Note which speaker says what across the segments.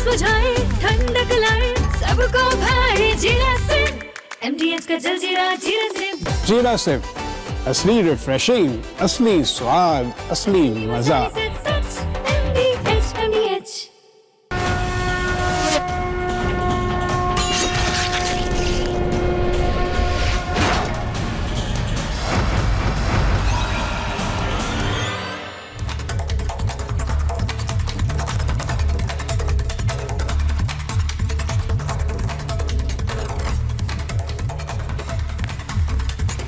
Speaker 1: प्यास बुझाए, ठंडक लाए, सबको भाए जीरा सिम। MTH का जलजीरा जीरा सिम।
Speaker 2: जीरा सिम, असली रिफ्रेशिंग, असली स्वाद, असली मजा।
Speaker 1: MTH।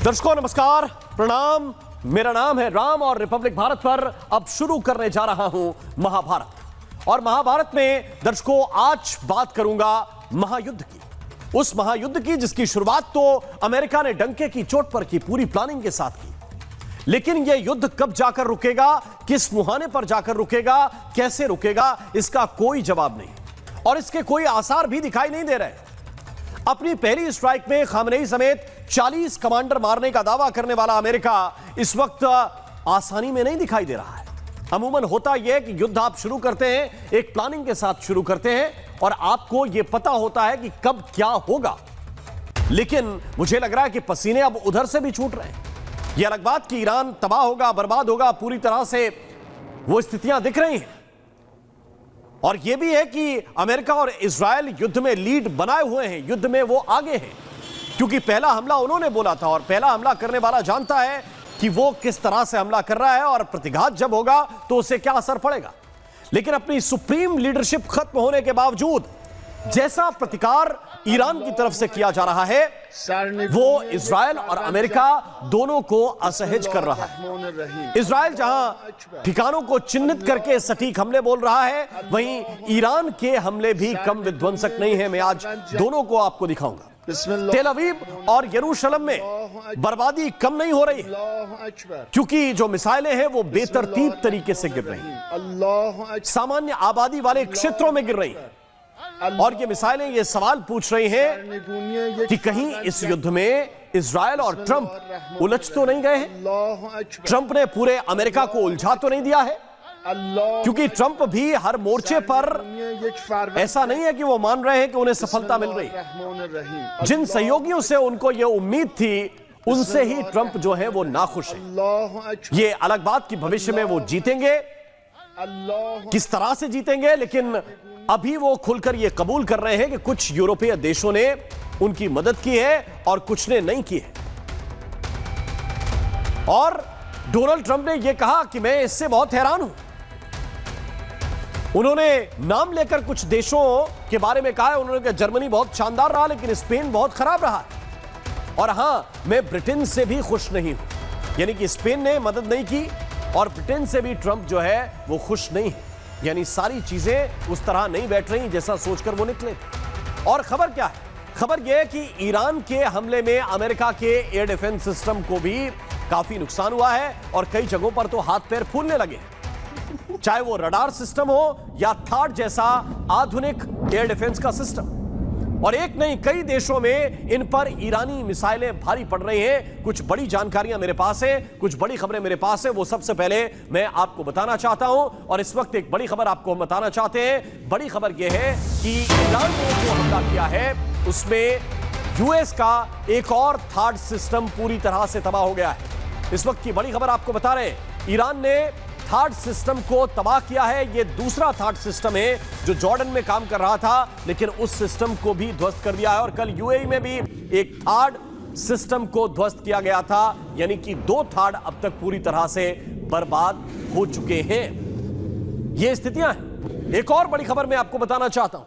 Speaker 3: दर्शकों नमस्कार, प्रणाम। मेरा नाम है राम और रिपब्लिक भारत पर अब शुरू करने जा रहा हूं महाभारत। और महाभारत में दर्शकों आज बात करूंगा महायुद्ध की, उस महायुद्ध की जिसकी शुरुआत तो अमेरिका ने डंके की चोट पर की, पूरी प्लानिंग के साथ की। लेकिन यह युद्ध कब जाकर रुकेगा, किस मुहाने पर जाकर रुकेगा, कैसे रुकेगा, इसका कोई जवाब नहीं और इसके कोई आसार भी दिखाई नहीं दे रहे। अपनी पहली स्ट्राइक में खामनेई समेत 40 कमांडर मारने का दावा करने वाला अमेरिका इस वक्त आसानी में नहीं दिखाई दे रहा है। अमूमन होता यह कि युद्ध आप शुरू करते हैं, एक प्लानिंग के साथ शुरू करते हैं और आपको यह पता होता है कि कब क्या होगा। लेकिन मुझे लग रहा है कि पसीने अब उधर से भी छूट रहे हैं। यह अलग बात कि ईरान तबाह होगा, बर्बाद होगा, पूरी तरह से वो स्थितियां दिख रही हैं। और यह भी है कि अमेरिका और इजरायल युद्ध में लीड बनाए हुए हैं, युद्ध में वो आगे हैं, क्योंकि पहला हमला उन्होंने बोला था और पहला हमला करने वाला जानता है कि वो किस तरह से हमला कर रहा है और प्रतिघात जब होगा तो उसे क्या असर पड़ेगा। लेकिन अपनी सुप्रीम लीडरशिप खत्म होने के बावजूद जैसा प्रतिकार ईरान की तरफ से किया जा रहा है वो इजरायल और अमेरिका दोनों को असहज कर रहा है। इजरायल जहां ठिकानों को चिन्हित करके सटीक हमले बोल रहा है, वहीं ईरान के हमले भी कम विध्वंसक नहीं है। मैं आज दोनों को आपको दिखाऊंगा। तेल अवीव और यरूशलेम में बर्बादी कम नहीं हो रही है, क्योंकि जो मिसाइलें हैं वो बेतरतीब तरीके से गिर रही हैं, सामान्य आबादी वाले क्षेत्रों में गिर रही हैं। और ये मिसाइलें ये सवाल पूछ रही हैं कि कहीं इस युद्ध में इजरायल और ट्रंप उलझ तो नहीं गए हैं, ट्रंप ने पूरे अमेरिका को उलझा तो नहीं दिया है, क्योंकि ट्रंप भी हर मोर्चे पर ऐसा नहीं है कि वो मान रहे हैं कि उन्हें सफलता मिल रही है। जिन सहयोगियों से उनको ये उम्मीद थी उनसे ही ट्रंप जो है वो नाखुश है। ये अलग बात कि भविष्य में वो जीतेंगे, किस तरह से जीतेंगे, लेकिन अभी वो खुलकर ये कबूल कर रहे हैं कि कुछ यूरोपीय देशों ने उनकी मदद की है और कुछ ने नहीं की है। और डोनाल्ड ट्रंप ने यह कहा कि मैं इससे बहुत हैरान हूं। उन्होंने नाम लेकर कुछ देशों के बारे में कहा है। उन्होंने कहा जर्मनी बहुत शानदार रहा लेकिन स्पेन बहुत खराब रहा, और हां मैं ब्रिटेन से भी खुश नहीं हूं। यानी कि स्पेन ने मदद नहीं की और ब्रिटेन से भी ट्रंप जो है वो खुश नहीं है। यानी सारी चीजें उस तरह नहीं बैठ रही जैसा सोचकर वो निकले। और खबर क्या है? खबर यह है कि ईरान के हमले में अमेरिका के एयर डिफेंस सिस्टम को भी काफी नुकसान हुआ है और कई जगहों पर तो हाथ पैर फूलने लगे, चाहे वो रडार सिस्टम हो या थाड जैसा आधुनिक एयर डिफेंस का सिस्टम। और एक नहीं कई देशों में इन पर ईरानी मिसाइलें भारी पड़ रही हैं। कुछ बड़ी जानकारियां मेरे पास है, कुछ बड़ी खबरें मेरे पास है, वो सबसे पहले मैं आपको बताना चाहता हूं। और इस वक्त एक बड़ी खबर आपको बताना चाहते हैं। बड़ी खबर यह है कि ईरान ने जो हमला किया है उसमें यूएस का एक और थाड सिस्टम पूरी तरह से तबाह हो गया है। इस वक्त की बड़ी खबर आपको बता रहे हैं, ईरान ने थाड सिस्टम को तबाह किया है। यह दूसरा थाड सिस्टम है जो जॉर्डन में काम कर रहा था, लेकिन उस सिस्टम को भी ध्वस्त कर दिया है। और कल यूएई में भी एक थाड सिस्टम को ध्वस्त किया गया था, यानी कि 2 थाड अब तक पूरी तरह से बर्बाद हो चुके हैं। ये स्थितियां हैं। एक और बड़ी खबर मैं आपको बताना चाहता हूं,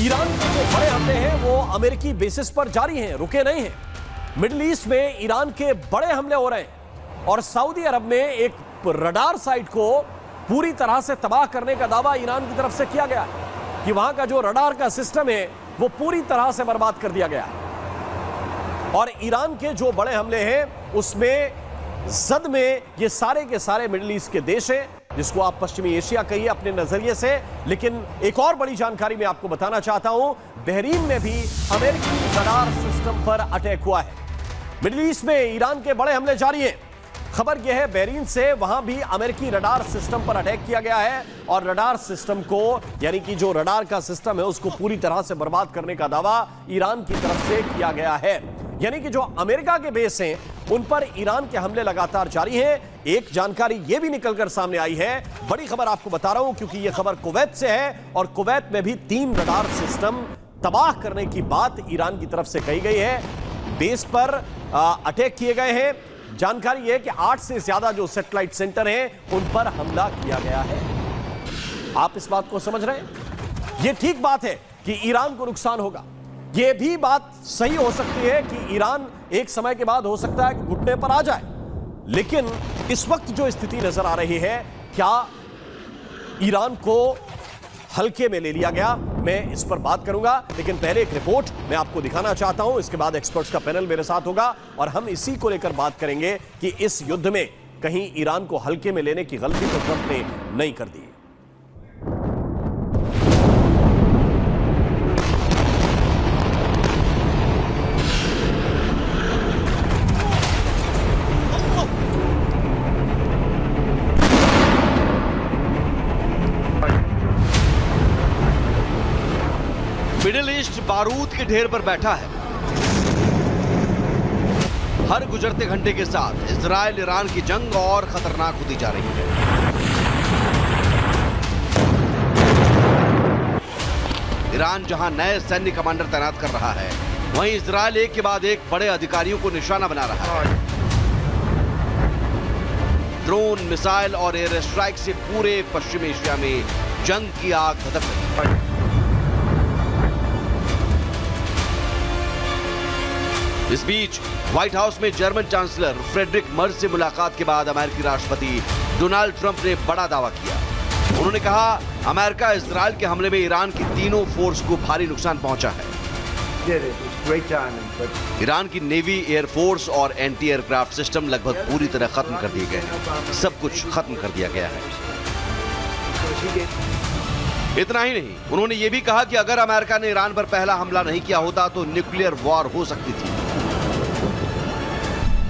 Speaker 3: ईरान के जो बड़े हमले हैं वो अमेरिकी बेसिस पर जारी हैं, रुके नहीं हैं। मिडिल ईस्ट में ईरान के बड़े हमले हो रहे हैं और सऊदी अरब में एक रडार साइट को पूरी तरह से तबाह करने का दावा ईरान की तरफ से किया गया है कि वहां का जो रडार का सिस्टम है वो पूरी तरह से बर्बाद कर दिया गया है। और ईरान के जो बड़े हमले हैं उसमें जद में ये सारे के सारे मिडिल ईस्ट के देश हैं, जिसको आप पश्चिमी एशिया कहिए अपने नजरिए से। लेकिन एक और बड़ी जानकारी मैं आपको बताना चाहता हूं, बहरीन में भी अमेरिकी रडार सिस्टम पर अटैक हुआ है। मिडिल ईस्ट में ईरान के बड़े हमले जारी हैं। खबर यह है बहरीन से, वहां भी अमेरिकी रडार सिस्टम पर अटैक किया गया है और रडार सिस्टम को, यानी कि जो रडार का सिस्टम है उसको पूरी तरह से बर्बाद करने का दावा ईरान की तरफ से किया गया है। यानी कि जो अमेरिका के बेस हैं उन पर ईरान के हमले लगातार जारी हैं। एक जानकारी यह भी निकलकर सामने आई है, बड़ी खबर आपको बता रहा हूं क्योंकि यह खबर कुवैत से है और कुवैत में भी 3 रडार सिस्टम तबाह करने की बात ईरान की तरफ से कही गई है। बेस पर अटैक किए गए हैं। जानकारी है कि 8 से ज्यादा जो सैटेलाइट सेंटर हैं उन पर हमला किया गया है। आप इस बात को समझ रहे हैं? यह ठीक बात है कि ईरान को नुकसान होगा। यह भी बात सही हो सकती है कि ईरान एक समय के बाद हो सकता है कि घुटने पर आ जाए, लेकिन इस वक्त जो स्थिति नजर आ रही है, क्या ईरान को हल्के में ले लिया गया? मैं इस पर बात करूंगा, लेकिन पहले एक रिपोर्ट मैं आपको दिखाना चाहता हूं। इसके बाद एक्सपर्ट्स का पैनल मेरे साथ होगा और हम इसी को लेकर बात करेंगे कि इस युद्ध में कहीं ईरान को हल्के में लेने की गलती तो ट्रंप ने नहीं कर दी।
Speaker 4: मिडिल ईस्ट बारूद के ढेर पर बैठा है। हर गुजरते घंटे के साथ इजराइल ईरान की जंग और खतरनाक होती जा रही है। ईरान जहां नए सैन्य कमांडर तैनात कर रहा है, वहीं इजराइल एक के बाद एक बड़े अधिकारियों को निशाना बना रहा है। ड्रोन, मिसाइल और एयर स्ट्राइक से पूरे पश्चिमी एशिया में जंग की आग भड़क रही है। इस बीच व्हाइट हाउस में जर्मन चांसलर फ्रेडरिक मर्ज से मुलाकात के बाद अमेरिकी राष्ट्रपति डोनाल्ड ट्रंप ने बड़ा दावा किया। उन्होंने कहा, अमेरिका इजराइल के हमले में ईरान की तीनों फोर्स को भारी नुकसान पहुंचा है। ईरान की नेवी, एयरफोर्स और एंटी एयरक्राफ्ट सिस्टम लगभग पूरी तरह खत्म कर दिए गए हैं। सब कुछ खत्म कर दिया गया है। इतना ही नहीं, उन्होंने ये भी कहा कि अगर अमेरिका ने ईरान पर पहला हमला नहीं किया होता तो न्यूक्लियर वॉर हो सकती थी।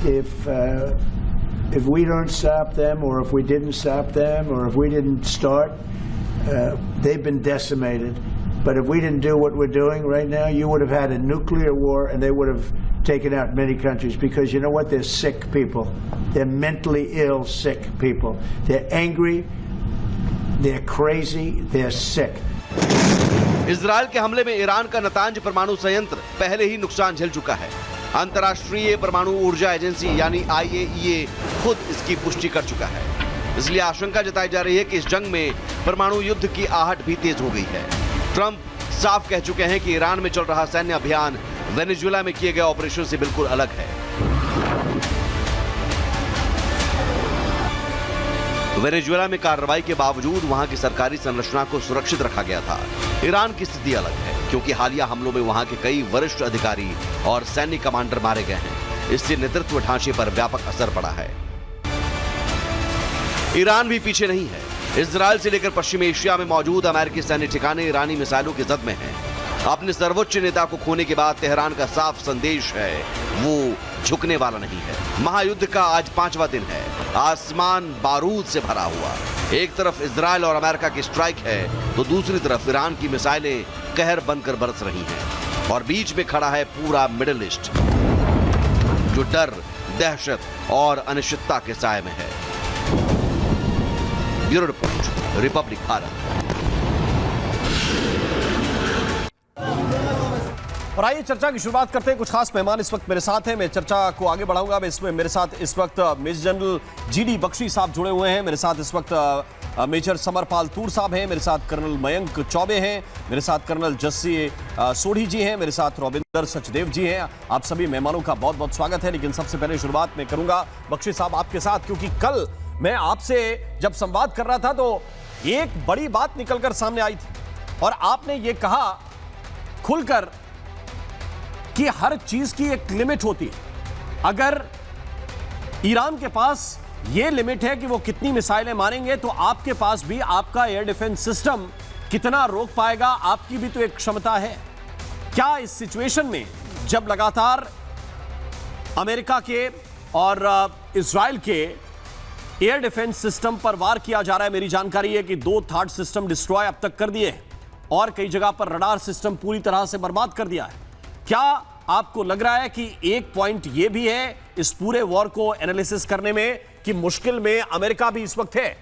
Speaker 5: If we don't stop them, or if we didn't stop them, or if we didn't start, they've been decimated. But if we didn't do what we're doing right now, you would have had a nuclear war, and they would have taken out many countries. Because you know what? They're sick people. They're mentally ill, sick people. They're angry. They're crazy. They're sick.
Speaker 4: Israel के हमले में Iran का Natanz परमाणु संयंत्र पहले ही नुकसान झेल चुका है। अंतर्राष्ट्रीय परमाणु ऊर्जा एजेंसी यानी IAEA खुद इसकी पुष्टि कर चुका है। इसलिए आशंका जताई जा रही है कि इस जंग में परमाणु युद्ध की आहट भी तेज हो गई है। ट्रंप साफ कह चुके हैं कि ईरान में चल रहा सैन्य अभियान वेनेजुएला में किए गए ऑपरेशन से बिल्कुल अलग है। वेनेजुएला में कार्रवाई के बावजूद वहां की सरकारी संरचना को सुरक्षित रखा गया था। ईरान की स्थिति अलग है, क्योंकि हालिया हमलों में वहां के कई वरिष्ठ अधिकारी और सैन्य कमांडर मारे गए हैं। इससे नेतृत्व ढांचे पर व्यापक असर पड़ा है। ईरान भी पीछे नहीं है। इजराइल से लेकर पश्चिमी एशिया में मौजूद अमेरिकी सैन्य ठिकाने ईरानी मिसाइलों की जद में हैं। अपने सर्वोच्च नेता को खोने के बाद तेहरान का साफ संदेश है, वो झुकने वाला नहीं है। महायुद्ध का आज 5वां दिन है। आसमान बारूद से भरा हुआ। एक तरफ इजराइल और अमेरिका की स्ट्राइक है, तो दूसरी तरफ ईरान की मिसाइलें कहर बनकर बरस रही हैं। और बीच में खड़ा है पूरा मिडिल ईस्ट, जो डर, दहशत और अनिश्चितता के साए में है। Bureau report, Republic Bharat.
Speaker 3: और आइए चर्चा की शुरुआत करते हैं। कुछ खास मेहमान इस वक्त मेरे साथ हैं। मैं चर्चा को आगे बढ़ाऊंगा। इसमें मेरे साथ इस वक्त मेजर जनरल GD बख्शी साहब जुड़े हुए हैं। मेरे साथ इस वक्त मेजर समरपाल तूर साहब हैं। मेरे साथ कर्नल मयंक चौबे हैं। मेरे साथ कर्नल जस्सी सोढ़ी जी हैं। मेरे साथ रविंदर सचदेव जी हैं। आप सभी मेहमानों का बहुत बहुत स्वागत है। लेकिन सबसे पहले शुरुआत मैं करूंगा बख्शी साहब आपके साथ, क्योंकि कल मैं आपसे जब संवाद कर रहा था तो एक बड़ी बात निकलकर सामने आई थी और आपने ये कहा खुलकर कि हर चीज की एक लिमिट होती है। अगर ईरान के पास यह लिमिट है कि वो कितनी मिसाइलें मारेंगे, तो आपके पास भी आपका एयर डिफेंस सिस्टम कितना रोक पाएगा, आपकी भी तो एक क्षमता है। क्या इस सिचुएशन में जब लगातार अमेरिका के और इजराइल के एयर डिफेंस सिस्टम पर वार किया जा रहा है। मेरी जानकारी है कि 2 थार्ड सिस्टम डिस्ट्रॉय अब तक कर दिए हैं और कई जगह पर रडार सिस्टम पूरी तरह से बर्बाद कर दिया है। क्या आपको लग रहा है कि एक पॉइंट यह भी है इस पूरे वॉर को एनालिसिस करने में कि मुश्किल में अमेरिका भी इस वक्त है?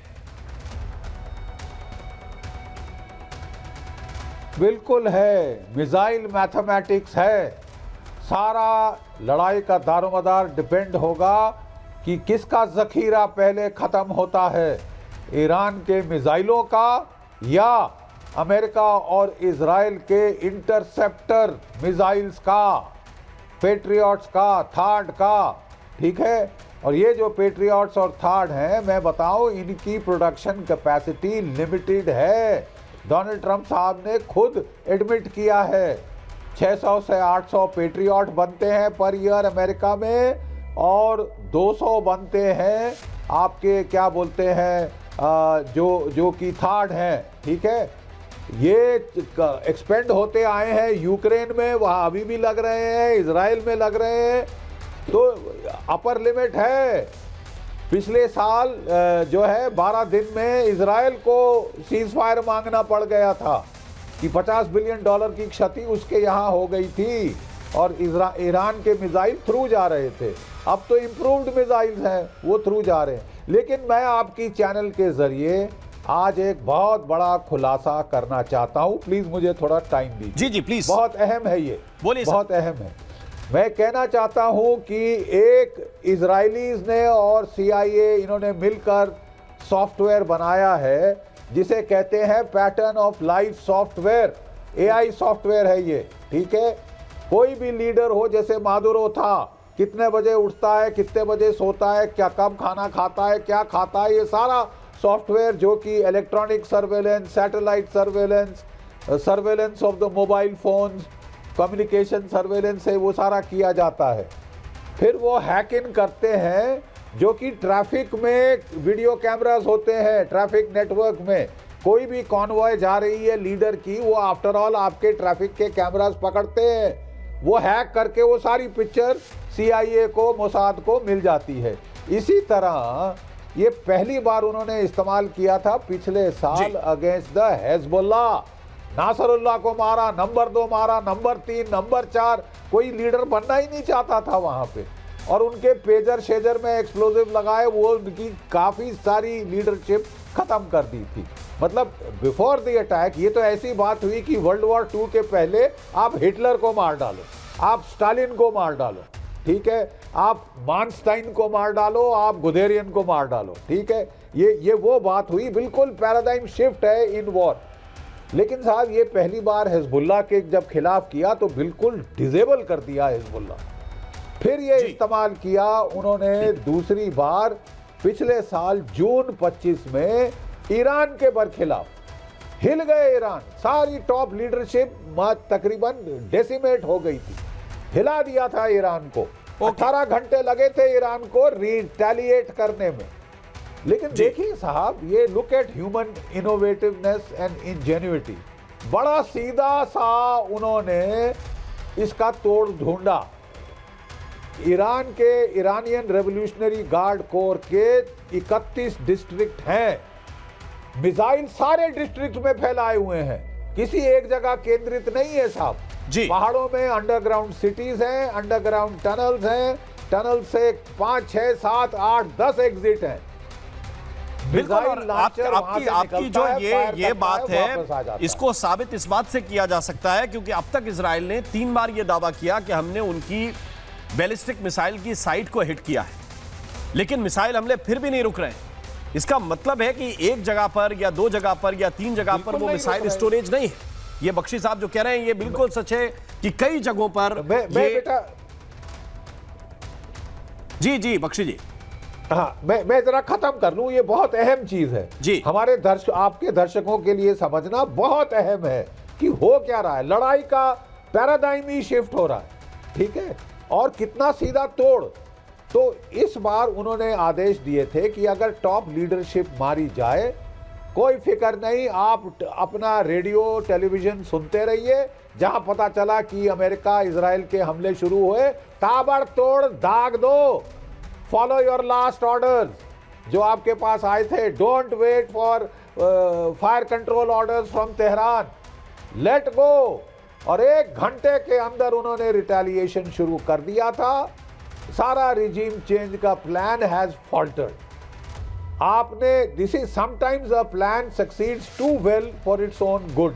Speaker 6: बिल्कुल है, मिसाइल मैथमेटिक्स है। सारा लड़ाई का दारोमदार डिपेंड होगा कि किसका जखीरा पहले खत्म होता है, ईरान के मिसाइलों का या अमेरिका और इजराइल के इंटरसेप्टर मिसाइल्स का, पेट्रियट्स का, थार्ड का। ठीक है, और ये जो पेट्रियट्स और थार्ड हैं, मैं बताऊं, इनकी प्रोडक्शन कैपेसिटी लिमिटेड है। डोनाल्ड ट्रंप साहब ने खुद एडमिट किया है 600 से 800 पेट्रियट बनते हैं पर ईयर अमेरिका में, और 200 बनते हैं आपके क्या बोलते हैं जो कि थार्ड हैं। ठीक है, ये एक्सपेंड होते आए हैं यूक्रेन में, वहाँ अभी भी लग रहे हैं, इजराइल में लग रहे हैं, तो अपर लिमिट है। पिछले साल जो है 12 दिन में इजराइल को सीज फायर मांगना पड़ गया था कि $50 बिलियन की क्षति उसके यहाँ हो गई थी और ईरान के मिसाइल थ्रू जा रहे थे। अब तो इम्प्रूव्ड मिसाइल्स हैं, वो थ्रू जा रहे हैं। लेकिन मैं आपकी चैनल के जरिए आज एक बहुत बड़ा खुलासा करना चाहता हूँ, प्लीज मुझे थोड़ा टाइम दीजिए।
Speaker 3: जी जी प्लीज,
Speaker 6: बहुत अहम है ये,
Speaker 3: बोलिए।
Speaker 6: बहुत अहम है। मैं कहना चाहता हूं कि एक इजरायलीज ने और CIA इन्होंने मिलकर सॉफ्टवेयर बनाया है जिसे कहते हैं pattern of life software. AI software है ये। ठीक है, कोई भी लीडर हो, जैसे मादुरो था, कितने बजे उठता है, कितने बजे सोता है, क्या कब खाना खाता है, क्या खाता है, ये सारा सॉफ्टवेयर जो कि electronic surveillance, satellite surveillance, surveillance of the mobile phones, communication surveillance से वो सारा किया जाता है। फिर वो हैक इन करते हैं, जो कि ट्रैफिक में वीडियो कैमरास होते हैं, ट्रैफिक नेटवर्क में कोई भी कॉन्वॉय जा रही है लीडर की, वो आफ्टर ऑल आपके ट्रैफिक के कैमरास पकड़ते हैं। वो हैक करके वो सारी पिक्चर CIA को, मोसाद को मिल जाती है। इसी तरह ये पहली बार उन्होंने इस्तेमाल किया था पिछले साल अगेंस्ट द हिजबुल्लाह। नासरुल्लाह को मारा, नंबर 2 मारा, नंबर 3, नंबर 4, कोई लीडर बनना ही नहीं चाहता था वहां पे, और उनके पेजर शेजर में एक्सप्लोजिव लगाए, वो उनकी काफी सारी लीडरशिप खत्म कर दी थी। मतलब बिफोर द अटैक ये तो ऐसी बात हुई कि वर्ल्ड वॉर 2 के पहले आप हिटलर को मार डालो, आप स्टालिन को मार डालो, ठीक है, आप मानस्टाइन को मार डालो, आप गुदेरियन को मार डालो। ठीक है, ये वो बात हुई, बिल्कुल पैराडाइम शिफ्ट है इन वॉर। लेकिन साहब ये पहली बार हिजबुल्लाह के जब खिलाफ किया तो बिल्कुल डिसेबल कर दिया हिजबुल्लाह। फिर ये इस्तेमाल किया उन्होंने दूसरी बार पिछले साल जून 25 में ईरान के बरखिलाफ। हिल गए ईरान, सारी टॉप लीडरशिप तकरीबन डेसिमेट हो गई थी, हिला दिया था ईरान को। 18 घंटे लगे थे ईरान को रिटेलिएट करने में। लेकिन देखिए साहब, ये look at human innovativeness and ingenuity, बड़ा सीधा सा उन्होंने इसका तोड़ ढूंढा। ईरान के इरानियन रेवोल्यूशनरी गार्ड कोर के 31 डिस्ट्रिक्ट हैं, मिसाइल सारे डिस्ट्रिक्ट में फैलाए हुए हैं, किसी एक जगह केंद्रित नहीं है साहब
Speaker 3: जी।
Speaker 6: पहाड़ों में अंडरग्राउंड सिटीज हैं, अंडरग्राउंड टनल्स हैं, टनल से 5, 6, 7, 8, 10 एग्जिट हैं।
Speaker 3: बिल्कुल, और आपकी जो ये बात है, इसको साबित इस बात से किया जा सकता है क्योंकि अब तक इजराइल ने 3 बार ये दावा किया कि हमने उनकी बैलिस्टिक मिसाइल की साइट को हिट किया है, लेकिन मिसाइल हमले फिर भी नहीं रुक रहे हैं। इसका मतलब है कि एक जगह पर या 2 जगह पर या 3 जगह पर वो मिसाइल स्टोरेज नहीं है। ये बख्शी साहब जो कह रहे हैं ये बिल्कुल सच है कि कई जगहों पर जी बख्शी जी,
Speaker 6: हाँ, मैं जरा खत्म कर लूं, ये बहुत अहम चीज है
Speaker 3: जी।
Speaker 6: हमारे आपके दर्शकों के लिए समझना बहुत अहम है कि हो क्या रहा है। लड़ाई का पैराडाइम ही शिफ्ट हो रहा है, ठीक है, और कितना सीधा तोड़। तो इस बार उन्होंने आदेश दिए थे कि अगर टॉप लीडरशिप मारी जाए, कोई फिक्र नहीं, आप अपना रेडियो टेलीविजन सुनते रहिए। जहां पता चला कि अमेरिका इजराइल के हमले शुरू हुए, ताबड़तोड़ दाग दो, फॉलो योर लास्ट ऑर्डर्स, जो आपके पास आए थे, don't wait for fire control orders from Tehran, let go. और 1 घंटे के अंदर उन्होंने रिटेलिएशन शुरू कर दिया था। सारा रिजीम चेंज का प्लान हैज फॉल्टर्ड। आपने, this is sometimes a plan succeeds too well for its own good.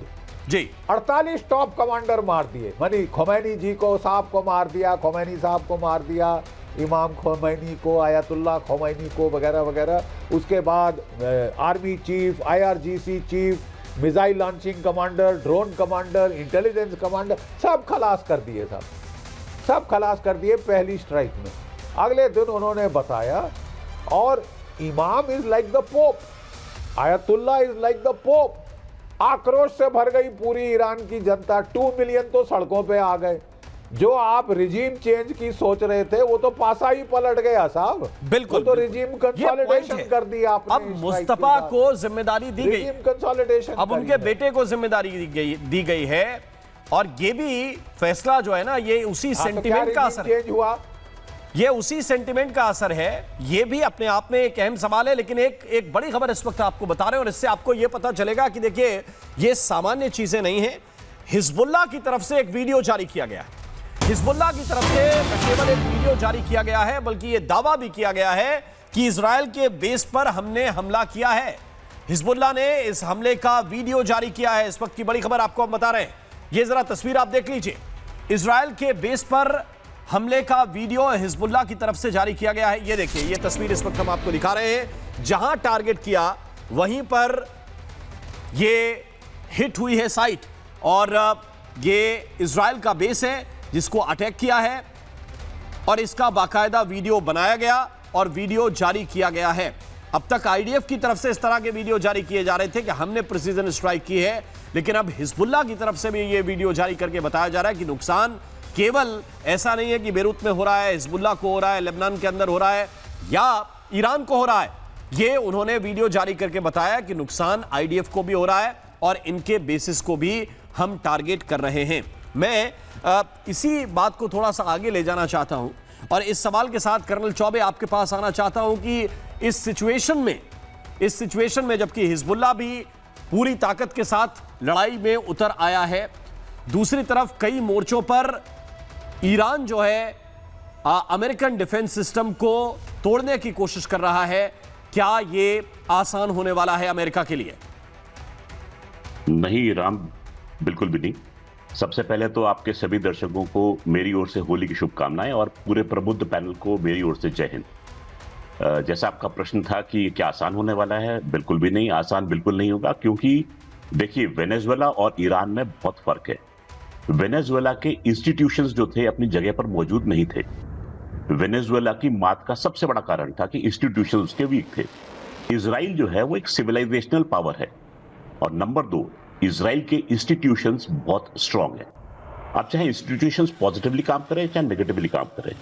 Speaker 3: जी
Speaker 6: 48 टॉप कमांडर मार दिए, मानी खोमैनी जी को, साहब को मार दिया, खोमैनी साहब को मार दिया, इमाम खोमैनी को, आयतुल्लाह खोमैनी को, वगैरह वगैरह। उसके बाद army chief, IRGC chief, missile launching commander, drone commander, intelligence commander, सब खलास कर दिए, सब खलास कर दिए पहली स्ट्राइक में। अगले दिन उन्होंने बताया, और इमाम is like the pope, Ayatollah is like the pope. आक्रोश से भर गई पूरी ईरान की जनता, 2 मिलियन तो सड़कों पे आ गए। जो आप रिजीम चेंज की सोच रहे थे वो तो पासा ही पलट गया साहब।
Speaker 3: बिल्कुल,
Speaker 6: वो तो रिजीम कंसोलिडेशन कर दिया आपने।
Speaker 3: अब मुस्तफा को जिम्मेदारी दी गई,
Speaker 6: रिजीम कंसोलिडेशन,
Speaker 3: अब उनके बेटे को जिम्मेदारी दी गई है। और ये भी फैसला जो है ना, ये उसी सेंटिमेंट का असर
Speaker 6: चेंज हुआ,
Speaker 3: ये उसी सेंटिमेंट का असर है। ये भी अपने आप में एक अहम सवाल है। लेकिन एक बड़ी खबर इस वक्त आपको बता रहे हैं, और इससे आपको ये पता चलेगा कि देखिए, ये सामान्य चीजें नहीं है। हिजबुल्लाह की तरफ से एक वीडियो जारी किया गया है। हिजबुल्लाह की तरफ से न केवल एक वीडियो जारी किया गया है, बल्कि यह दावा भी किया गया है कि इजराइल के बेस पर हमने हमला किया है। हिजबुल्लाह ने इस हमले का वीडियो जारी किया है। इस वक्त की बड़ी खबर आपको हम बता रहे हैं। यह जरा तस्वीर आप देख लीजिए। इजराइल के बेस पर हमले का वीडियो हिजबुल्लाह की तरफ से जारी किया गया है। ये देखिए, ये तस्वीर इस वक्त हम आपको दिखा रहे हैं। जहां टारगेट किया वहीं पर ये हिट हुई है साइट, और ये इजराइल का बेस है जिसको अटैक किया है, और इसका बाकायदा वीडियो बनाया गया और वीडियो जारी किया गया है। अब तक IDF की तरफ से इस तरह के वीडियो जारी किए जा रहे थे कि हमने प्रिसीजन स्ट्राइक की है, लेकिन अब हिजबुल्लाह की तरफ से भी ये वीडियो जारी करके बताया जा रहा है कि नुकसान केवल ऐसा नहीं है कि बेरूत में हो रहा है, हिजबुल्लाह को हो रहा है, लेबनान के अंदर हो रहा है, या ईरान को हो रहा है। ये उन्होंने वीडियो जारी करके बताया कि नुकसान IDF को भी हो रहा है, और इनके बेसिस को भी हम टारगेट कर रहे हैं। मैं इसी बात को थोड़ा सा आगे ले जाना चाहता हूं, और इस सवाल के साथ कर्नल चौबे आपके पास आना चाहता हूं कि इस सिचुएशन में जबकि हिजबुल्लाह भी पूरी ताकत के साथ लड़ाई में उतर आया है, दूसरी तरफ कई मोर्चों पर ईरान जो है अमेरिकन डिफेंस सिस्टम को तोड़ने की कोशिश कर रहा है। क्या ये आसान होने वाला है अमेरिका के लिए?
Speaker 7: नहीं राम, बिल्कुल भी नहीं। सबसे पहले तो आपके सभी दर्शकों को मेरी ओर से होली की शुभकामनाएं, और पूरे प्रबुद्ध पैनल को मेरी ओर से जय हिंद। जैसा आपका प्रश्न था कि क्या आसान होने वाला है, बिल्कुल भी नहीं, आसान बिल्कुल नहीं होगा। क्योंकि देखिए, वेनेजुएला और ईरान में बहुत फर्क है। वेनेजुएला के इंस्टीट्यूशंस जो थे अपनी जगह पर मौजूद नहीं थे। वेनेजुएला की मात का सबसे बड़ा कारण था कि इंस्टीट्यूशंस उसके वीक थे। इजराइल जो है वो एक सिविलाइजेशनल पावर है, और नंबर 2, इजराइल के इंस्टीट्यूशंस बहुत स्ट्रांग है। अब चाहे इंस्टीट्यूशंस पॉजिटिवली काम करें चाहे नेगेटिवली काम करें।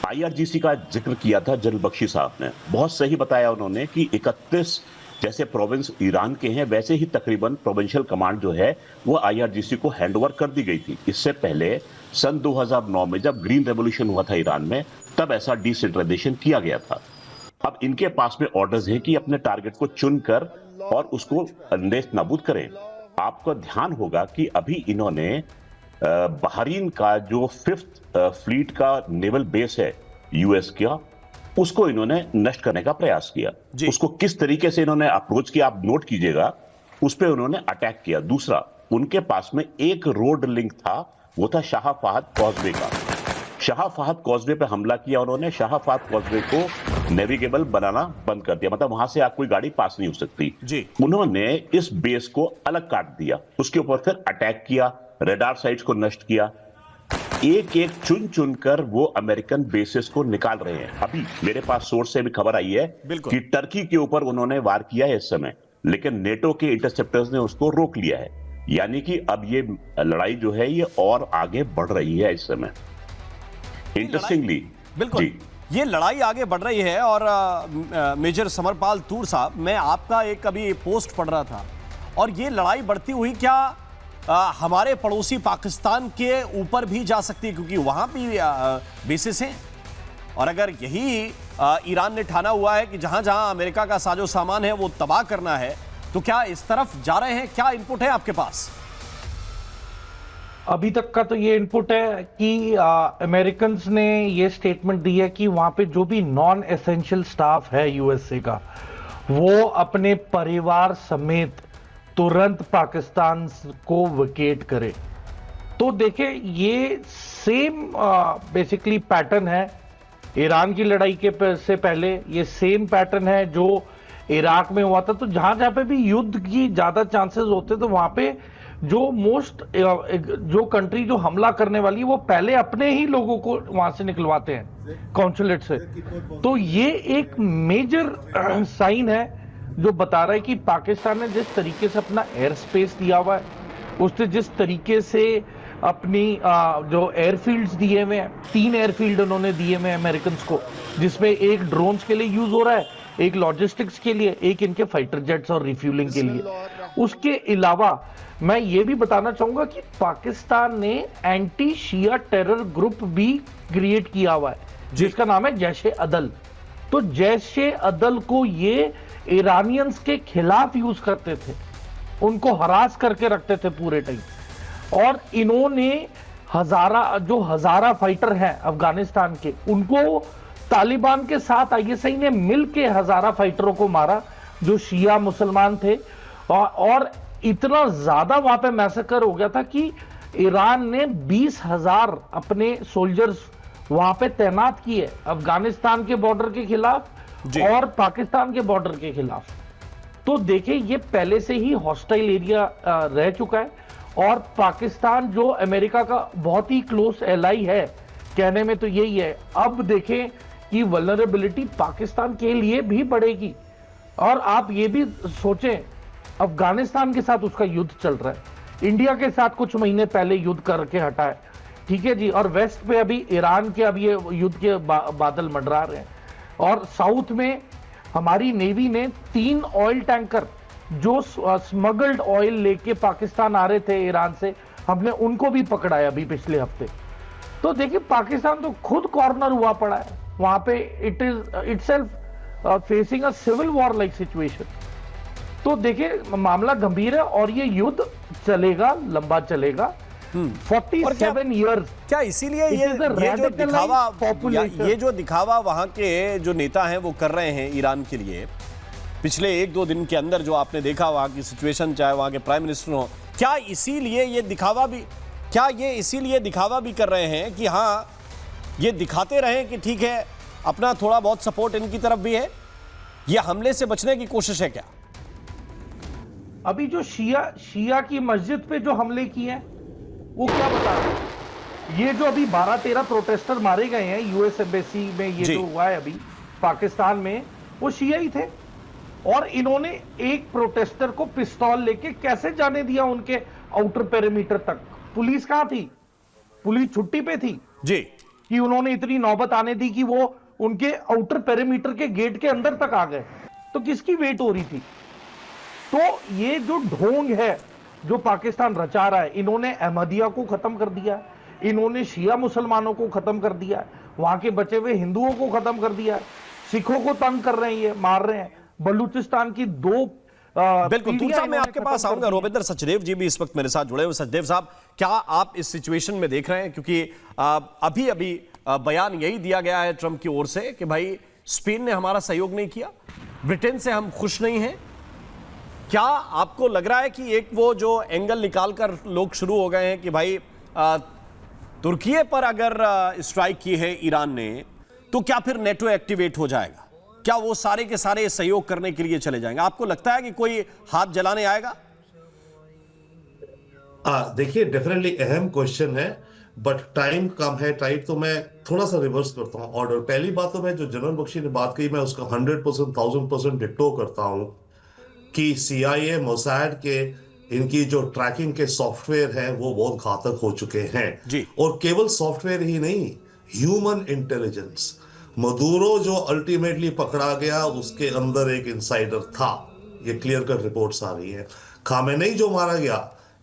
Speaker 7: IRGC का जिक्र किया था जनरल बख्शी साहब ने, बहुत सही बताया उन्होंने कि 31 जैसे प्रोविंस ईरान के हैं, वैसे ही तकरीबन प्रोविंशियल कमांड जो है वो IRGC को हैंडओवर कर दी गई थी। इससे पहले सन 2009 में जब ग्रीन रेवोल्यूशन हुआ था ईरान में, तब ऐसा डिसेंट्रलाइजेशन किया गया था। अब इनके पास में ऑर्डर्स हैं कि अपने टारगेट को चुनकर और उसको नेस्त नाबूद करें। आपको ध्यान होगा कि अभी इन्होंने बहरीन का जो 5th फ्लीट का नेवल बेस है US का, उसको इन्होंने नष्ट करने का प्रयास किया। उसको किस तरीके से इन्होंने अप्रोच किया आप नोट कीजिएगा, उस पर उन्होंने अटैक किया। दूसरा, उनके पास में एक रोड लिंक था, वो था शाह फहद कॉजवे का। शाह फहद कॉजवे पे हमला किया उन्होंने। शाह फहद कॉजवे को नेविगेबल बनाना बंद कर दिया, मतलब वहां से आप कोई गाड़ी पास नहीं हो सकती जी। उन्होंने इस बेस को अलग काट दिया, उसके ऊपर फिर अटैक किया, रेडार साइट्स को नष्ट किया। एक एक चुन चुनकर वो अमेरिकन बेसिस को निकाल रहे हैं। अभी मेरे पास सोर्स से भी खबर आई है कि टर्की के ऊपर उन्होंने वार किया है इस समय, लेकिन नेटो के इंटरसेप्टर्स ने उसको रोक लिया है। यानी कि अब ये लड़ाई जो है ये और आगे बढ़ रही है इस समय। इंटरेस्टिंगली
Speaker 3: बिल्कुल ये लड़ाई आगे बढ़ रही है। और मेजर समरपाल तूर साहब, मैं आपका एक अभी पोस्ट पढ़ रहा था, और ये लड़ाई बढ़ती हुई क्या हमारे पड़ोसी पाकिस्तान के ऊपर भी जा सकती है, क्योंकि वहां भी बेसिस हैं? और अगर यही ईरान ने ठाना हुआ है कि जहां जहां अमेरिका का साजो सामान है वो तबाह करना है, तो क्या इस तरफ जा रहे हैं? क्या इनपुट है आपके पास?
Speaker 8: अभी तक का तो ये इनपुट है कि अमेरिकन्स ने ये स्टेटमेंट दी है कि वहां पे जो भी नॉन एसेंशियल स्टाफ है यूएसए का, वो अपने परिवार समेत तुरंत पाकिस्तान को वेकेट करे। तो देखिए, ये सेम बेसिकली पैटर्न है ईरान की लड़ाई के से पहले, ये सेम पैटर्न है जो इराक में हुआ था। तो जहां जहां पे भी युद्ध की ज्यादा चांसेस होते तो वहां पे जो कंट्री जो हमला करने वाली है वो पहले अपने ही लोगों को वहां से निकलवाते हैं कॉन्सुलेट से। तो ये एक मेजर साइन है जो बता रहा है कि पाकिस्तान ने जिस तरीके से अपना एयर स्पेस दिया हुआ है, उसने जिस तरीके से अपनी जो एयरफील्ड्स दिए हुए हैं, 3 एयरफील्ड उन्होंने दिए हुए अमेरिकन को, जिसमें एक ड्रोन्स के लिए यूज हो रहा है, एक लॉजिस्टिक्स के लिए, एक इनके फाइटर जेट्स और रिफ्यूलिंग के लिए। उसके अलावा मैं ये भी बताना चाहूंगा कि पाकिस्तान ने एंटी शिया टेरर ग्रुप भी क्रिएट किया हुआ है जिसका नाम है जैश ए अदल। तो जैश ए अदल को ये ईरानियंस के खिलाफ यूज करते थे, उनको हरास करके रखते थे पूरे टाइम। और इन्होंने हजारा फाइटर हैं अफगानिस्तान के, उनको तालिबान के साथ आईएसआई ने मिलके हजारा फाइटरों को मारा जो शिया मुसलमान थे। और इतना ज्यादा वहां पे मैसेकर हो गया था कि ईरान ने 20,000 अपने सोल्जर्स वहां पे तैनात किए अफगानिस्तान के बॉर्डर के खिलाफ और पाकिस्तान के बॉर्डर के खिलाफ। तो देखिए, ये पहले से ही हॉस्टाइल एरिया रह चुका है और पाकिस्तान जो अमेरिका का बहुत ही क्लोज एलाई है, कहने में तो यही है। अब देखें कि वल्नरेबिलिटी पाकिस्तान के लिए भी बढ़ेगी। और आप ये भी सोचें, अफगानिस्तान के साथ उसका युद्ध चल रहा है, इंडिया के साथ कुछ महीने पहले युद्ध करके हटा है, ठीक है जी। और वेस्ट पे अभी ईरान के अब ये युद्ध के बादल मंडरा रहे हैं। और साउथ में हमारी नेवी ने 3 ऑयल टैंकर जो स्मगल्ड ऑयल लेके पाकिस्तान आ रहे थे ईरान से, हमने उनको भी पकड़ा है अभी पिछले हफ्ते। तो देखिए, पाकिस्तान तो खुद कॉर्नर हुआ पड़ा है वहां पे, it is itself facing a civil war like situation. तो देखिए, मामला गंभीर है और ये युद्ध चलेगा, लंबा चलेगा, 47 ईयर्स।
Speaker 3: क्या इसीलिए ये जो दिखावा वहां के जो नेता हैं वो कर रहे हैं ईरान के लिए, पिछले 1-2 दिन के अंदर जो आपने देखा वहां की सिचुएशन, चाहे वहां के प्राइम मिनिस्टर हो, क्या इसीलिए ये दिखावा भी कर रहे हैं कि हाँ, ये दिखाते रहे कि ठीक है, अपना थोड़ा बहुत सपोर्ट इनकी तरफ भी है? ये हमले से बचने की कोशिश है क्या?
Speaker 8: अभी जो शिया की मस्जिद पे जो हमले किए हैं वो क्या बता रहे हैं? ये जो अभी 12-13 प्रोटेस्टर मारे गए हैं यूएस एम्बेसी में, ये जो हुआ है अभी पाकिस्तान में, वो शिया ही थे। और इन्होंने एक प्रोटेस्टर को पिस्तौल लेके कैसे जाने दिया उनके आउटर पेरीमीटर तक? पुलिस कहां थी? पुलिस छुट्टी पे थी
Speaker 3: जी,
Speaker 8: कि उन्होंने इतनी नौबत आने दी कि वो उनके आउटर पेरीमीटर के गेट के अंदर तक आ गए। तो किसकी वेट हो रही थी? तो ये जो ढोंग है जो पाकिस्तान रचा रहा है, इन्होंने अहमदिया को खत्म कर दिया, इन्होंने शिया मुसलमानों को खत्म कर दिया, वहां के बचे हुए हिंदुओं को खत्म कर दिया, सिखों को तंग कर रहे हैं, मार रहे हैं। बलूचिस्तान की 2
Speaker 3: बिल्कुल। दूसरा मैं आपके पास आऊंगा, रोविंदर सचदेव जी भी इस वक्त मेरे साथ जुड़े हुए। सचदेव साहब, क्या आप इस सिचुएशन में देख रहे हैं, क्योंकि अभी बयान यही दिया गया है ट्रंप की ओर से कि भाई स्पेन ने हमारा सहयोग नहीं किया, ब्रिटेन से हम खुश नहीं हैं। क्या आपको लग रहा है कि एक वो जो एंगल निकालकर लोग शुरू हो गए हैं कि भाई तुर्की पर अगर स्ट्राइक की है ईरान ने, तो क्या फिर नेटो एक्टिवेट हो जाएगा? क्या वो सारे के सारे सहयोग करने के लिए चले जाएंगे? आपको लगता है कि कोई हाथ जलाने आएगा?
Speaker 9: देखिए, डेफिनेटली अहम क्वेश्चन है, बट टाइम कम है। टाइम तो मैं थोड़ा सा रिवर्स करता हूं ऑर्डर। पहली बात तो मैं जो जनरल बख्शी ने बात कही, मैं उसका 100% 1000% डिक्टो करता हूं कि CIA, मोसाद के इनकी जो ट्रैकिंग के सॉफ्टवेयर हैं वो बहुत घातक हो चुके हैं
Speaker 3: जी।
Speaker 9: और केवल सॉफ्टवेयर ही नहीं, ह्यूमन इंटेलिजेंस। मदुरो जो अल्टीमेटली पकड़ा गया, उसके अंदर एक इनसाइडर था, ये क्लियर कट रिपोर्ट्स आ रही है। खामेनेई जो मारा गया,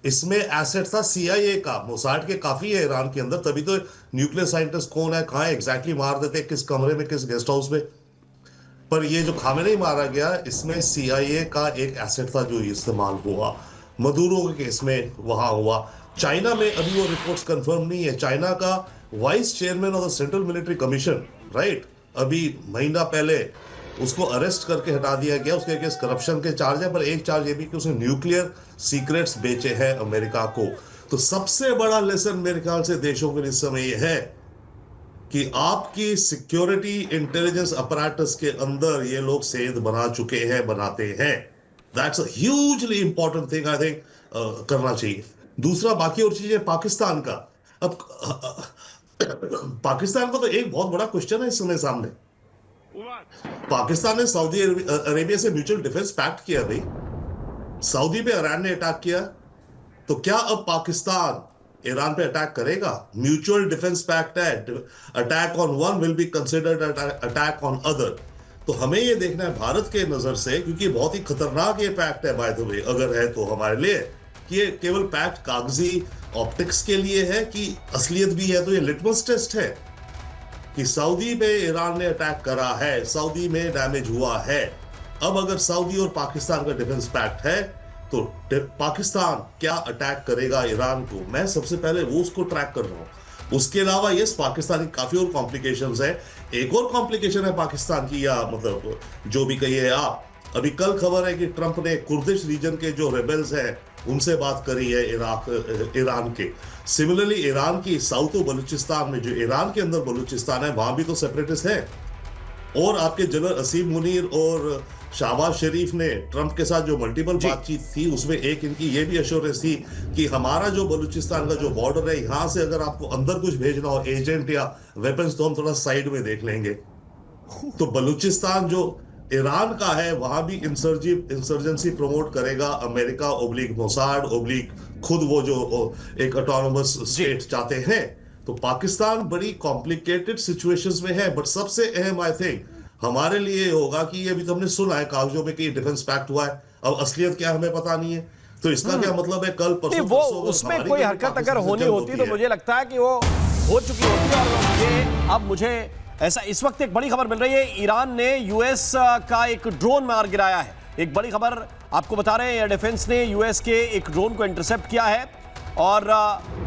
Speaker 9: इसमें एसेट था CIA का, मोसाड के काफी है ईरान के अंदर, तभी तो न्यूक्लियर साइंटिस्ट कौन है, कहाँ एग्जैक्टली मार देते, किस कमरे में, किस गेस्ट हाउस में। पर ये जो खामेनेई मारा गया, इसमें CIA का एक एसेट था जो इस्तेमाल हुआ, मदुरो के केस में वहां हुआ। चाइना में अभी वो रिपोर्ट्स कंफर्म नहीं है। चाइना का vice chairman of the central military commission, right, अभी महीना पहले उसको अरेस्ट करके हटा दिया गया। उसके अगेंस्ट करप्शन के चार्ज है, पर एक चार्ज ये भी कि उसने न्यूक्लियर सीक्रेट्स बेचे हैं अमेरिका को। तो सबसे बड़ा लेसन मेरे ख्याल से देशों के लिए इस समय ये है कि आपकी सिक्योरिटी इंटेलिजेंस अपैरेटस के अंदर ये लोग सेंध बना चुके हैं, बनाते हैं। That's a hugely important thing I think करना चाहिए। दूसरा, बाकी और चीजें, पाकिस्तान का, अब पाकिस्तान का तो एक बहुत बड़ा क्वेश्चन है इस समय सामने। पाकिस्तान ने सऊदी अरेबिया से म्यूचुअल डिफेंस पैक्ट किया भाई, सऊदी पे ईरान ने अटैक किया, तो क्या अब पाकिस्तान ईरान पे अटैक करेगा? म्यूचुअल डिफेंस पैक्ट है, attack on one will be considered attack on other. तो हमें ये देखना है भारत के नजर से, क्योंकि बहुत ही खतरनाक ये पैक्ट है बाय द वे, अगर है तो हमारे लिए, कि ये केवल पैक्ट कागजी ऑप्टिक्स के लिए है कि असलियत भी है। तो ये लिटमस टेस्ट है कि सऊदी पे ईरान ने अटैक करा है, सऊदी में डैमेज हुआ है। अब अगर सऊदी और पाकिस्तान का डिफेंस पैक्ट है तो पाकिस्तान क्या अटैक करेगा ईरान को, मैं सबसे पहले वो उसको ट्रैक कर रहा हूं। उसके अलावा यस, पाकिस्तान की काफी और कॉम्प्लिकेशंस है। एक और कॉम्प्लिकेशन है पाकिस्तान की, या मतलब जो भी कहिए आप, अभी कल खबर है कि ट्रंप ने कुर्दिश रीजन के जो रेबेल्स हैं उनसे बात करी है ईरान के। सिमिलरली ईरान की साउथ बलूचिस्तान में, जो ईरान के अंदर बलूचिस्तान है, वहां भी तो सेपरेटिस्ट है। और आपके जनरल असीम मुनीर और शहबाज शरीफ ने ट्रंप के साथ जो मल्टीपल बातचीत थी, उसमें एक इनकी ये भी एश्योरेंस थी कि हमारा जो बलूचिस्तान का जो बॉर्डर है, यहां से अगर आपको अंदर कुछ भेजना हो, एजेंट या वेपन्स, तो हम थोड़ा साइड में देख लेंगे। तो बलूचिस्तान जो ईरान का है, वहां भी इंसर्जेंसी प्रमोट करेगा अमेरिका ओब्लिक मोसाड ओब्लिक खुद वो जो एक ऑटोनोमस स्टेट चाहते हैं। तो पाकिस्तान बड़ी कॉम्प्लिकेटेड सिचुएशंस में है। बट सबसे अहम आई थिंक हमारे लिए होगा कि ये अभी तो हमने सुना है कागजों में कि डिफेंस पैक्ट हुआ है, अब असलियत क्या हमें पता नहीं है। तो इसका क्या मतलब है, कल परसों
Speaker 3: वो उसमें कोई हरकत अगर होनी होती तो मुझे लगता है कि वो हो चुकी होती है। और अब मुझे ऐसा इस वक्त एक बड़ी खबर मिल रही है, ईरान ने यूएस का एक ड्रोन मार गिराया है। एक बड़ी खबर आपको बता रहे हैं, एयर डिफेंस ने यूएस के एक ड्रोन को इंटरसेप्ट किया है और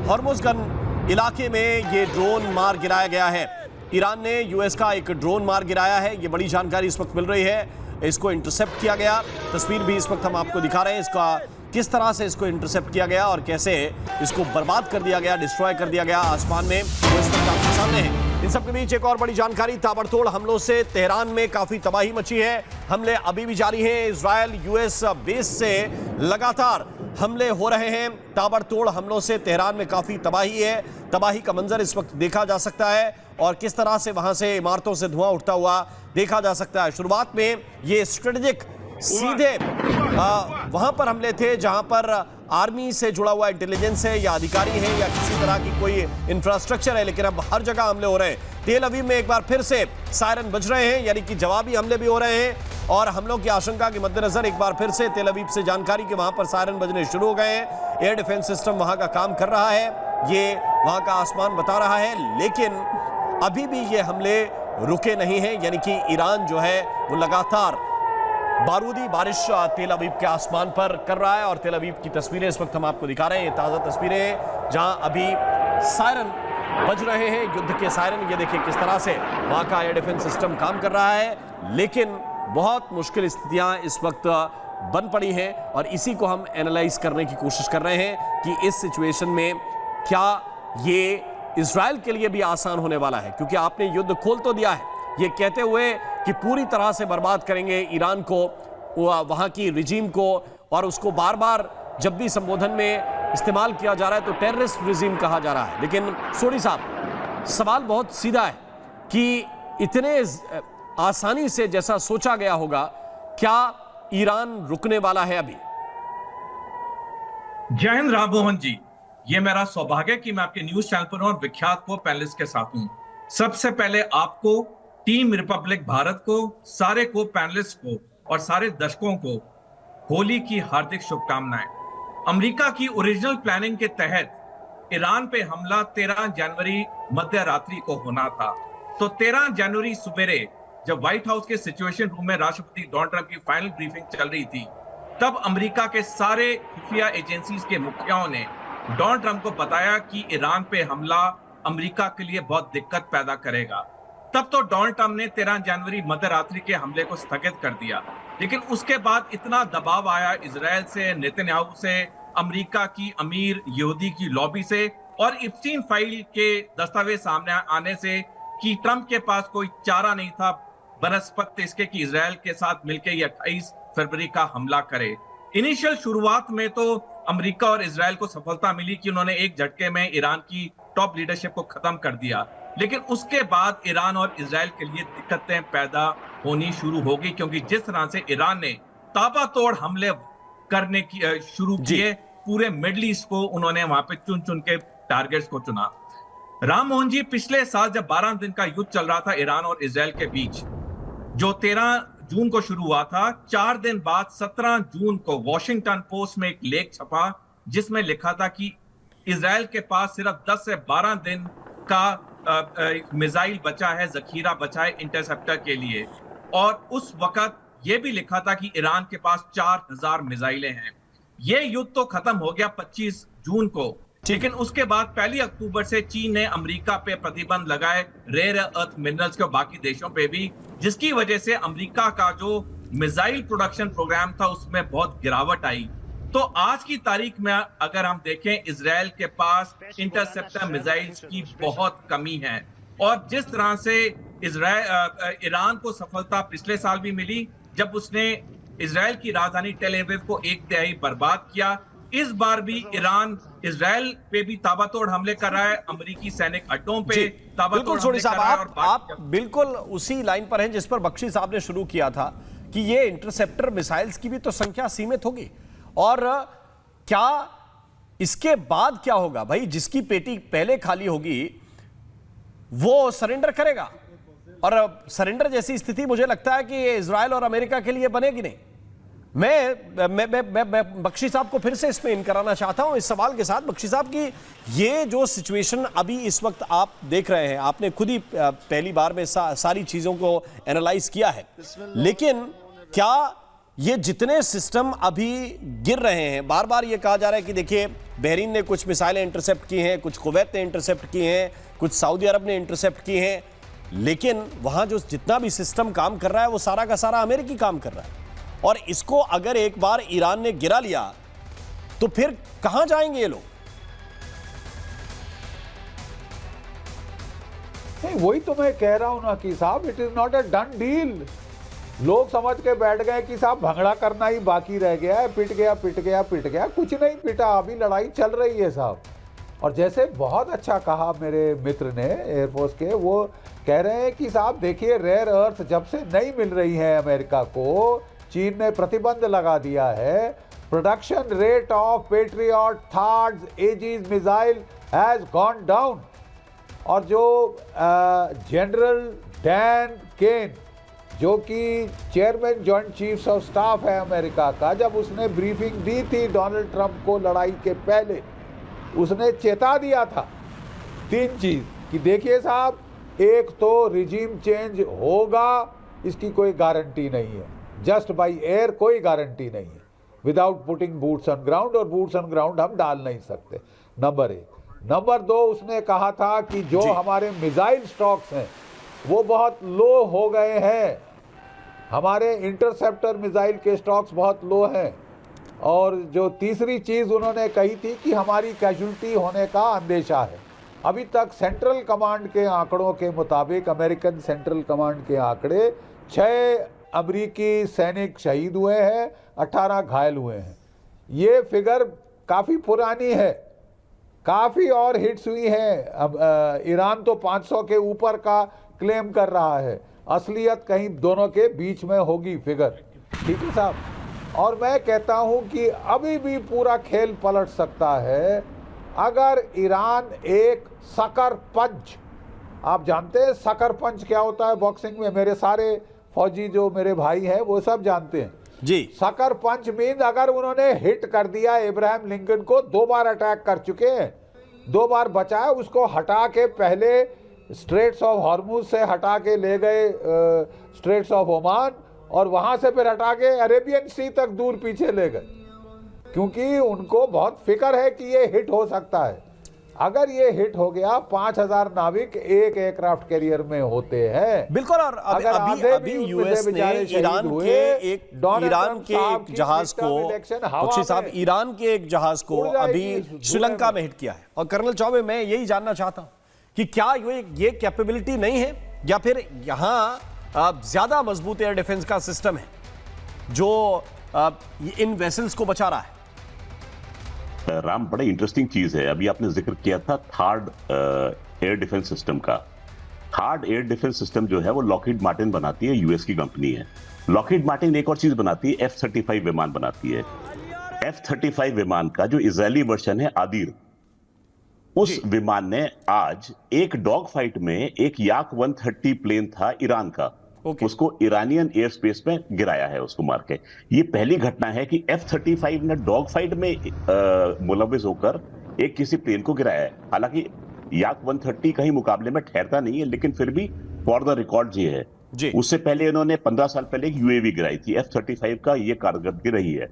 Speaker 3: हॉर्मुज़गन इलाके में ये ड्रोन मार गिराया गया है। ईरान ने यूएस का एक ड्रोन मार गिराया है, ये बड़ी जानकारी इस वक्त मिल रही है। इसको इंटरसेप्ट किया गया, तस्वीर भी इस वक्त हम आपको दिखा रहे हैं इसका, किस तरह से इसको इंटरसेप्ट किया गया और कैसे इसको बर्बाद कर दिया गया, डिस्ट्रॉय कर दिया गया आसमान में, वो इस वक्त आपके सामने है। इन सब के बीच एक और बड़ी जानकारी, ताबड़तोड़ हमलों से तेहरान में काफी तबाही मची है। हमले अभी भी जारी हैं। इजरायल यूएस बेस से लगातार हमले हो रहे हैं। ताबड़तोड़ हमलों से तेहरान में काफी तबाही है। तबाही का मंजर इस वक्त देखा जा सकता है और किस तरह से वहां से इमारतों से धुआं उठता हुआ देखा जा सकता है। शुरुआत में ये स्ट्रेटेजिक सीधे वहां पर हमले थे जहां पर आर्मी से जुड़ा हुआ इंटेलिजेंस है या अधिकारी है या किसी तरह की कोई इंफ्रास्ट्रक्चर है, लेकिन अब हर जगह हमले हो रहे हैं। तेल अवीव में एक बार फिर से सायरन बज रहे हैं, यानी कि जवाबी हमले भी हो रहे हैं और हमलों की आशंका के मद्देनजर एक बार फिर से तेल अवीव से जानकारी कि वहां पर सायरन बजने शुरू हो गए हैं। एयर डिफेंस सिस्टम वहां का काम कर रहा है, ये वहां का आसमान बता रहा है, लेकिन अभी भी ये हमले रुके नहीं हैं। यानी कि ईरान जो है वो लगातार बारूदी बारिश तेल अवीव के आसमान पर कर रहा है और तेल अवीव की तस्वीरें इस वक्त हम आपको दिखा रहे हैं। ये ताज़ा तस्वीरें जहां अभी सायरन बज रहे हैं, युद्ध के सायरन। ये देखिए किस तरह से वहां का एयर डिफेंस सिस्टम काम कर रहा है, लेकिन बहुत मुश्किल स्थितियां इस वक्त बन पड़ी हैं और इसी को हम एनालाइज करने की कोशिश कर रहे हैं कि इस सिचुएशन में क्या ये इजराइल के लिए भी आसान होने वाला है, क्योंकि आपने युद्ध खोल तो दिया है ये कहते हुए कि पूरी तरह से बर्बाद करेंगे ईरान को, वहां की रिजीम को, और उसको बार बार जब भी संबोधन में इस्तेमाल किया जा रहा है तो टेररिस्ट रिजीम कहा जा रहा है। लेकिन सोडी साहब, सवाल बहुत सीधा है कि इतने आसानी से जैसा सोचा गया होगा, क्या ईरान रुकने वाला है अभी?
Speaker 10: जय हिंद राम मोहन जी, ये मेरा सौभाग्य कि मैं आपके न्यूज चैनल पर और विख्यात को पैनलिस्ट के साथ हूं। सबसे पहले आपको, टीम रिपब्लिक भारत को, सारे को पैनलिस्ट को और सारे दर्शकों को होली की हार्दिक शुभकामनाएं। अमेरिका की ओरिजिनल प्लानिंग के तहत ईरान पे हमला 13 जनवरी मध्य रात्रि को होना था। तो 13 जनवरी सवेरे जब व्हाइट हाउस के सिचुएशन रूम में राष्ट्रपति डोनाल्ड ट्रंप की फाइनल ब्रीफिंग चल रही थी, तब अमेरिका के सारे खुफिया एजेंसीज के मुखियाओं ने डोनाल्ड ट्रंप को बताया कि ईरान पे हमला अमेरिका के लिए बहुत दिक्कत पैदा करेगा। तब तो डोनाल्ड ट्रंप ने 13 जनवरी मध्य रात्रि के हमले को स्थगित कर दिया, लेकिन उसके बाद इतना दबाव आया इजराइल से, नेतन्याहू से, अमेरिका की अमीर यहूदी की लॉबी से और इप्स्टीन फाइल के दस्तावेज सामने आने से कि ट्रंप के पास कोई चारा नहीं था बनस्पत इसके कि इजराइल के साथ मिलकर ये 28 फरवरी का हमला करे। इनिशियल शुरुआत में तो अमेरिका और इजराइल को सफलता मिली कि उन्होंने एक झटके में ईरान की टॉप लीडरशिप को खत्म कर दिया, लेकिन उसके बाद ईरान और इजराइल के लिए दिक्कतें पैदा होनी शुरू हो गई, क्योंकि जिस तरह से ईरान ने ताबड़तोड़ हमले करने की शुरू किए, पूरे मिडिल ईस्ट को उन्होंने वहां पे चुन चुन के टारगेट्स को चुना। राम मोहन जी, पिछले साल जब 12 दिन का युद्ध चल रहा था ईरान और इजराइल के बीच, जो 13 जून को शुरू हुआ था, 4 दिन बाद 17 जून को वॉशिंगटन पोस्ट में एक लेख छपा जिसमें लिखा था कि इजराइल के पास सिर्फ 10 से 12 दिन का मिसाइल बचा है, जखीरा बचा है इंटरसेप्टर के लिए, और उस वक्त यह भी लिखा था कि ईरान के पास 4000 मिसाइलें हैं। यह युद्ध तो खत्म हो गया 25 जून को, लेकिन उसके बाद 1 अक्टूबर से चीन ने अमेरिका पे प्रतिबंध लगाए, रेयर अर्थ मिनरल्स के बाकी देशों पे भी, जिसकी वजह से अमेरिका का जो मिसाइल प्रोडक्शन प्रोग्राम था उसमें बहुत गिरावट आई। तो आज की तारीख में अगर हम देखें, इजराइल के पास इंटरसेप्टर मिसाइल्स की बहुत कमी है, और जिस तरह से ईरान को सफलता पिछले साल भी मिली जब उसने इजराइल की राजधानी टेल अवीव को 1/3 बर्बाद किया, इस बार भी ईरान इजराइल पे भी ताबड़तोड़ हमले कर रहा है, अमेरिकी सैनिक अड्डों पे
Speaker 3: बिल्कुल सोनी साहब, आप बिल्कुल उसी लाइन पर हैं जिस पर बख्शी साहब ने शुरू किया था कि ये इंटरसेप्टर मिसाइल्स की भी तो संख्या सीमित होगी, और क्या इसके बाद क्या होगा भाई? जिसकी पेटी पहले खाली होगी वो सरेंडर करेगा, और सरेंडर जैसी स्थिति मुझे लगता है कि इजराइल और अमेरिका के लिए बनेगी नहीं। मैं बख्शी साहब को फिर से इसमें इन कराना चाहता हूं इस सवाल के साथ, बख्शी साहब, की ये जो सिचुएशन अभी इस वक्त आप देख रहे हैं, आपने खुद ही पहली बार में सारी चीजों को एनालाइज किया है, लेकिन क्या ये जितने सिस्टम अभी गिर रहे हैं, बार बार ये कहा जा रहा है कि देखिए बहरीन ने कुछ मिसाइलें इंटरसेप्ट की हैं, कुछ कुवैत ने इंटरसेप्ट की हैं, कुछ सऊदी अरब ने इंटरसेप्ट की हैं, लेकिन वहां जो जितना भी सिस्टम काम कर रहा है वो सारा का सारा अमेरिकी काम कर रहा है, और इसको अगर एक बार ईरान ने गिरा लिया तो फिर कहां जाएंगे ये लोग?
Speaker 6: नहीं, वही तो मैं कह रहा हूं ना कि साहब, it is not a done deal. लोग समझ के बैठ गए कि साहब भंगड़ा करना ही बाकी रह गया है, पिट गया पिट गया पिट गया, कुछ नहीं पिटा, अभी लड़ाई चल रही है साहब। और जैसे बहुत अच्छा कहा मेरे मित्र ने एयरफोर्स के, वो कह रहे हैं कि साहब देखिए, रेयर अर्थ जब से नहीं मिल रही है अमेरिका को, चीन ने प्रतिबंध लगा दिया है, production rate of Patriot, THAADs, Aegis missile has gone down. और जो जनरल डैन केन, जो कि chairman joint chiefs of staff है अमेरिका का, जब उसने ब्रीफिंग दी थी डोनाल्ड ट्रंप को लड़ाई के पहले, उसने चेता दिया था 3 चीज कि देखिए साहब, एक तो रिजीम चेंज होगा, इसकी कोई गारंटी नहीं है, जस्ट बाय एयर कोई गारंटी नहीं है, without putting boots on ground, और बूट्स ऑन ग्राउंड हम डाल नहीं सकते, नंबर 1। नंबर 2, उसने कहा था कि जो हमारे मिसाइल स्टॉक्स हैं वो बहुत लो हो गए हैं, हमारे इंटरसेप्टर मिसाइल के स्टॉक्स बहुत लो हैं। और जो तीसरी चीज़ उन्होंने कही थी कि हमारी कैजुअल्टी होने का अंदेशा है। अभी तक सेंट्रल कमांड के आंकड़ों के मुताबिक, अमेरिकन सेंट्रल कमांड के आंकड़े, 6 अमेरिकी सैनिक शहीद हुए हैं, 18 घायल हुए हैं। ये फिगर काफ़ी पुरानी है, काफ़ी और हिट्स हुई हैं। अब ईरान तो 500 के ऊपर का क्लेम कर रहा है, असलियत कहीं दोनों के बीच में होगी फिगर, ठीक है साहब। और मैं कहता हूं कि अभी भी पूरा खेल पलट सकता है अगर ईरान एक सकर पंच, आप जानते हैं सकर पंच क्या होता है बॉक्सिंग में, मेरे सारे फौजी जो मेरे भाई हैं वो सब जानते हैं।
Speaker 3: जी।
Speaker 6: सकर पंच मीन अगर उन्होंने हिट कर दिया इब्राहिम लिंकन को, 2 बार अटैक कर चुके हैं, 2 बार बचाया, उसको हटा के पहले स्ट्रेट्स ऑफ हॉर्मुज से हटा के ले गए स्ट्रेट्स ऑफ ओमान, और वहां से फिर हटा के अरेबियन सी तक दूर पीछे ले गए, क्योंकि उनको बहुत फिक्र है कि ये हिट हो सकता है। अगर ये हिट हो गया, 5000 नाविक एक एयरक्राफ्ट कैरियर में होते हैं।
Speaker 3: बिल्कुल। और अभी यूएस ने ईरान के एक जहाज को, बख्शी साहब, ईरान के एक जहाज को अभी श्रीलंका में हिट किया है। और कर्नल चौबे, मैं यही जानना चाहता हूं कि क्या ये कैपेबिलिटी नहीं है, या फिर यहां ज्यादा मजबूत एयर डिफेंस का सिस्टम है जो इन वेसल्स को बचा रहा है?
Speaker 7: राम, बड़ा इंटरेस्टिंग चीज है। अभी आपने जिक्र किया था थर्ड एयर डिफेंस सिस्टम का। थर्ड एयर डिफेंस सिस्टम जो है वो लॉकहीड मार्टिन बनाती है, यूएस की कंपनी है। लॉकहीड मार्टिन एक और चीज बनाती है, F-35 विमान बनाती है। F-35 विमान का जो इजरायली वर्जन है आदिर, उस विमान ने आज एक डॉग फाइट में एक याक 130 प्लेन था ईरान का, उसको ईरानियन एयर स्पेस में गिराया है, उसको मार के। ये पहली घटना है कि F-35 ने डॉग फाइट में मुलविस होकर एक किसी प्लेन को गिराया है। हालांकि याक 130 कहीं मुकाबले में ठहरता नहीं है, लेकिन फिर भी फॉर द रिकॉर्ड ये है जी। उससे पहले इन्होंने 15 साल पहले एक यूएवी गिराई थी। F-35 का ये कारकर्दगी रही है।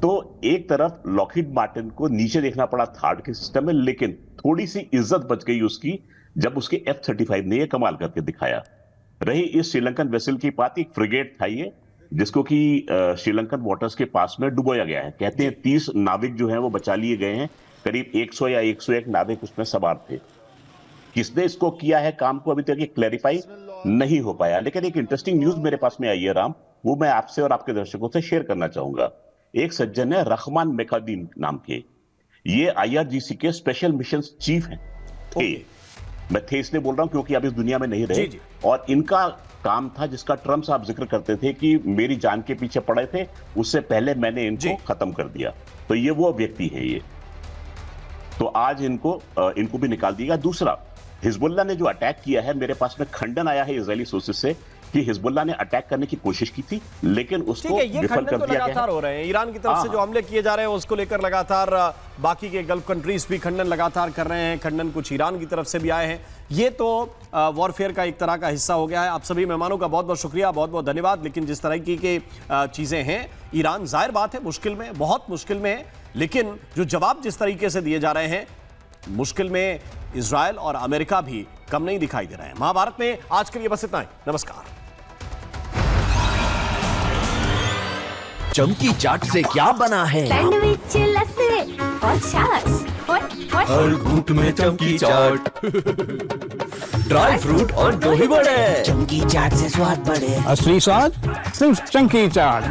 Speaker 7: तो एक तरफ लॉकहीड मार्टिन को नीचे देखना पड़ा थर्ड के सिस्टम में, लेकिन थोड़ी सी इज्जत बच गई उसकी जब उसके F-35 ने ये कमाल करके दिखाया। रही इस श्रीलंकन वेसल की बात, एक फ्रिगेट था ये, जिसको कि श्रीलंकन वाटर्स के पास में डुबोया गया है। कहते हैं 30 नाविक जो हैं वो बचा लिए गए हैं, करीब 100 या 101 नाविक उसमें सवार थे। किसने इसको किया है काम को, अभी तक ये क्लैरिफाई नहीं हो पाया। लेकिन एक इंटरेस्टिंग न्यूज मेरे पास में आई है राम, वो मैं आपसे और आपके दर्शकों से शेयर करना चाहूंगा। एक सज्जन है रहमान मेकादीन नाम के, ये IRGC के स्पेशल मिशन चीफ हैं थे। मैं थे इसलिए बोल रहा हूं क्योंकि अब इस दुनिया में नहीं रहे। और इनका काम था, जिसका ट्रम्प साहब जिक्र करते थे कि मेरी जान के पीछे पड़े थे, उससे पहले मैंने इनको खत्म कर दिया। तो ये वो व्यक्ति है ये। तो आज इनको भी निकाल दिया। दूसरा, हिजबुल्लाह ने जो अटैक किया है, मेरे पास में खंडन आया है इजरायली सोर्सेज से कि हिजबुल्लाह ने अटैक करने की कोशिश की थी, लेकिन उसको विफल कर दिया गया।
Speaker 3: हो रहे हैं ईरान की तरफ से जो हमले किए जा रहे हैं उसको लेकर लगातार बाकी के गल्फ कंट्रीज भी खंडन लगातार कर रहे हैं। खंडन कुछ ईरान की तरफ से भी आए हैं। ये तो वॉरफेयर का एक तरह का हिस्सा हो गया है। आप सभी मेहमानों का बहुत बहुत शुक्रिया, बहुत बहुत धन्यवाद। लेकिन जिस तरह की चीजें हैं, ईरान जाहिर बात है मुश्किल में, बहुत मुश्किल में है, लेकिन जो जवाब जिस तरीके से दिए जा रहे हैं, मुश्किल में इजराइल और अमेरिका भी कम नहीं दिखाई दे रहे हैं। महाभारत में आज के लिए बस इतना ही। नमस्कार।
Speaker 11: चमकी चाट से क्या बना है?
Speaker 1: सैंडविच, लस्सी और छाछ।
Speaker 11: हर घूंट में चमकी चाट, ड्राई फ्रूट और दही बड़े। चमकी चाट से स्वाद बढ़े।
Speaker 2: असली स्वाद सिर्फ चंकी चाट।